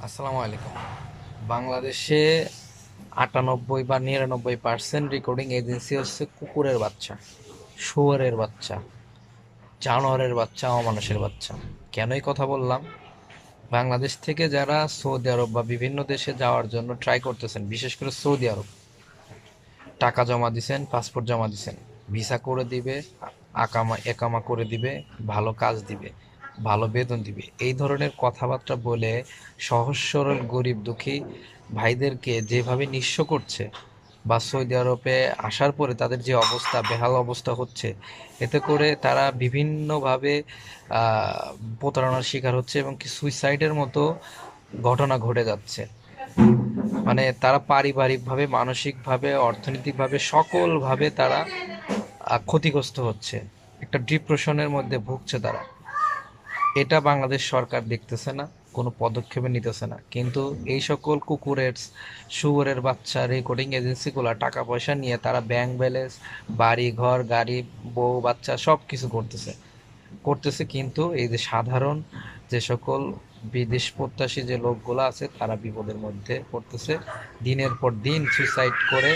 আসসালামু আলাইকুম। বাংলাদেশে 98 বা 99% রেকর্ডিং এজেন্সি হচ্ছে কুকুরের বাচ্চা, শুয়োরের বাচ্চা, জানোয়ারের বাচ্চা, অমানুষের বাচ্চা। কেনই কথা বললাম? বাংলাদেশ থেকে যারা সৌদি আরব বা বিভিন্ন দেশে যাওয়ার জন্য ট্রাই করতেছেন, বিশেষ করে সৌদি আরব, টাকা জমা দিছেন, পাসপোর্ট জমা দিছেন, ভিসা করে দিবে, আকামা একামা করে দিবে, ভালো কাজ দিবে, ভালো বেতন দিবে, এই ধরনের কথাবার্তা বলে সহজ সরল গরিব দুঃখী ভাইদেরকে যেভাবে নিঃস্ব করছে, বা সৌদি আরবে আসার পরে তাদের যে অবস্থা, বেহাল অবস্থা হচ্ছে, এতে করে তারা বিভিন্নভাবে প্রতারণার শিকার হচ্ছে এবং কি সুইসাইডের মতো ঘটনা ঘটে যাচ্ছে। মানে তারা পারিবারিকভাবে, মানসিকভাবে, অর্থনৈতিকভাবে, সকলভাবে তারা ক্ষতিগ্রস্ত হচ্ছে। একটা ডিপ্রেশনের মধ্যে ভুগছে তারা। এটা বাংলাদেশ সরকার দেখতেছে না, কোনো পদক্ষেপে নিতেছে না। কিন্তু এই সকল কুকুরের, শুয়োরের বাচ্চা রেকর্ডিং এজেন্সিগুলো টাকা পয়সা নিয়ে তারা ব্যাংক ব্যালেন্স, বাড়ি ঘর, গাড়ি, বউ বাচ্চা সব কিছু করতেছে। কিন্তু এই যে সাধারণ যে সকল বিদেশ প্রত্যাশী যে লোকগুলো আছে তারা বিপদের মধ্যে পড়তেছে। দিনের পর দিন সুইসাইড করে,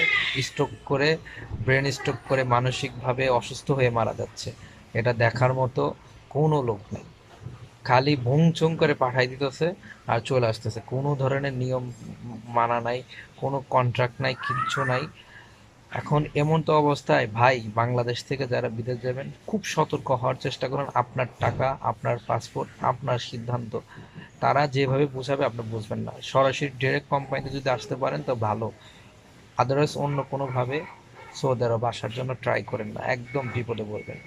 স্ট্রোক করে, ব্রেন স্ট্রোক করে মানসিকভাবে অসুস্থ হয়ে মারা যাচ্ছে। এটা দেখার মতো কোনো লোক নেই। খালি ভুংচুং করে পাঠাই দিতেছে আর চলে আসতেছে। কোনো ধরনের নিয়ম মানা নাই, কোনো কন্ট্রাক্ট নাই, কিচ্ছু নাই। এখন এমন তো অবস্থায় ভাই, বাংলাদেশ থেকে যারা বিদেশ যাবেন খুব সতর্ক হওয়ার চেষ্টা করুন। আপনার টাকা, আপনার পাসপোর্ট, আপনার সিদ্ধান্ত। তারা যেভাবে বোঝাবে আপনি বুঝবেন না। সরাসরি ডিরেক্ট কোম্পানিতে যদি আসতে পারেন তো ভালো, আদারওয়াইজ অন্য কোনোভাবে সৌদি আরব আসার জন্য ট্রাই করেন না, একদম বিপদে পড়বেন।